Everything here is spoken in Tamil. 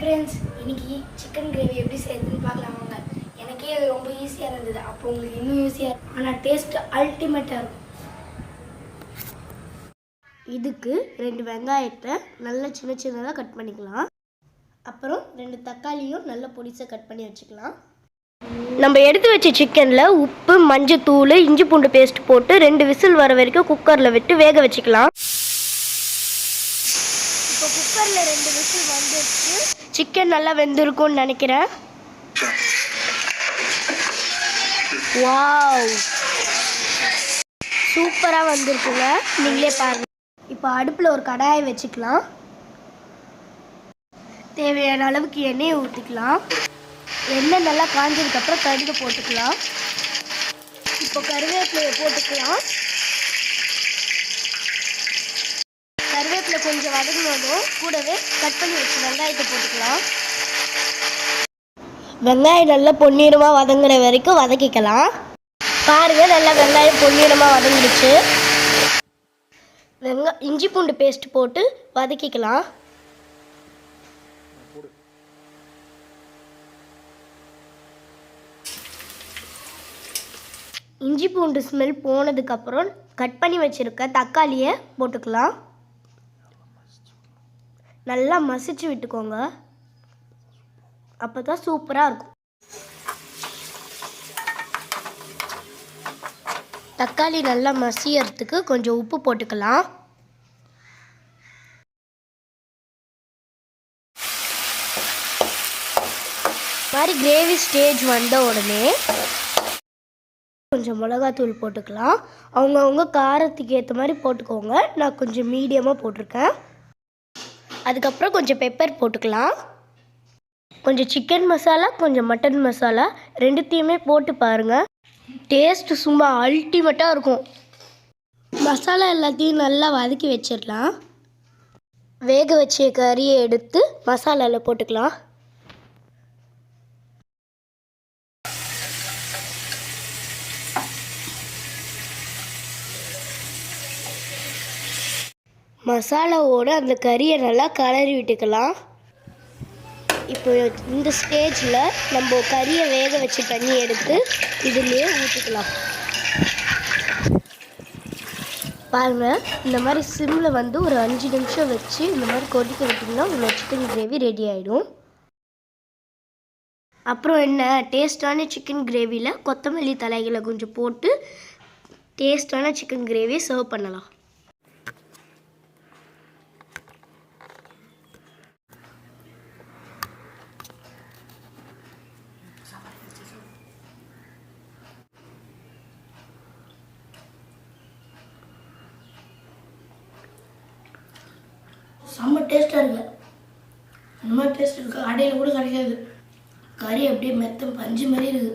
ஃப்ரெண்ட்ஸ், இன்னைக்கு சிக்கன் கிரேவி எப்படி செய்யறதுன்னு பார்க்கலாம் வாங்க. எனக்கே அது ரொம்ப ஈஸியாக இருந்தது. அப்போ உங்களுக்கு இன்னும் ஈஸியாக, ஆனால் டேஸ்ட் அல்டிமேட்டாக இருக்கும். இதுக்கு 2 வெங்காயத்தை நல்லா சின்ன சின்னதாக கட் பண்ணிக்கலாம். அப்புறம் 2 தக்காளியும் நல்ல பொடிசாக கட் பண்ணி வச்சுக்கலாம். நம்ம எடுத்து வச்ச சிக்கனில் உப்பு, மஞ்சத்தூள், இஞ்சி பூண்டு பேஸ்ட் போட்டு 2 விசில் வர வரைக்கும் குக்கரில் விட்டு வேக வச்சுக்கலாம். இப்போ குக்கரில் 2 விசில் வந்துடுச்சு. சிக்கன் நல்லா வெந்திருக்கும்னு நினைக்கிறேன். வாவ், சூப்பராக வந்திருக்குங்க, நீங்களே பாருங்கள். இப்போ அடுப்பில் ஒரு கடாயை வச்சுக்கலாம். தேவையான அளவுக்கு எண்ணெயை ஊற்றிக்கலாம். எண்ணெய் நல்லா காஞ்சதுக்கப்புறம் கடுகு போட்டுக்கலாம். இப்போ கருவேப்பிலையை போட்டுக்கலாம். கருவேப்பிலை கொஞ்சம் வதங்கினதும் கூடவே கட் பண்ணி வச்சு வெங்காயத்தை போட்டுக்கலாம். வெங்காயம் நல்லா பொன்னிறமாக வதங்குற வரைக்கும் வதக்கிக்கலாம். பாருங்கள், நல்லா வெங்காயம் பொன்னிறமாக வதங்கிடுச்சு. இஞ்சி பூண்டு பேஸ்ட் போட்டு வதக்கிக்கலாம். இஞ்சி பூண்டு ஸ்மெல் போனதுக்கப்புறம் கட் பண்ணி வச்சுருக்க தக்காளியை போட்டுக்கலாம். நல்லா மசிச்சு விட்டுக்கோங்க, அப்போ தான் சூப்பராக இருக்கும். தக்காளி நல்லா மசியறதுக்கு கொஞ்சம் உப்பு போட்டுக்கலாம். மாதிரி கிரேவி ஸ்டேஜ் வந்த உடனே கொஞ்சம் மிளகாத்தூள் போட்டுக்கலாம். அவங்கவுங்க காரத்துக்கு ஏற்ற மாதிரி போட்டுக்கோங்க. நான் கொஞ்சம் மீடியமாக போட்டிருக்கேன். அதுக்கப்புறம் கொஞ்சம் பெப்பர் போட்டுக்கலாம். கொஞ்சம் சிக்கன் மசாலா, கொஞ்சம் மட்டன் மசாலா, ரெண்டுத்தையுமே போட்டு பாருங்கள். டேஸ்ட்டு சும்மா அல்டிமேட்டாக இருக்கும். மசாலா எல்லாத்தையும் நல்லா வதக்கி வச்சிடலாம். வேக வச்ச கறியை எடுத்து மசாலாவில் போட்டுக்கலாம். மசாலாவோடு அந்த கறியை நல்லா கலரி விட்டுக்கலாம். இப்போ இந்த ஸ்டேஜில் நம்ம கறியை வேக வச்சு தண்ணி எடுத்து இதுலேயே ஊற்றிக்கலாம். பாருங்கள், இந்த மாதிரி சிம்மில் வந்து ஒரு 5 நிமிஷம் வச்சு இந்த மாதிரி கொதிக்க விட்டிங்கன்னா உங்களோட சிக்கன் கிரேவி ரெடி ஆகிடும். அப்புறம் என்ன, டேஸ்டான சிக்கன் கிரேவியில் கொத்தமல்லி தலைகளை கொஞ்சம் போட்டு டேஸ்டான சிக்கன் கிரேவியை சர்வ் பண்ணலாம். செம்ம டேஸ்ட்டாக இருக்குது. இந்த மாதிரி டேஸ்ட் இருக்குது கடையில் கூட கிடைக்காது. கறி அப்படியே மெத்த பஞ்சு மாதிரி இருக்குது.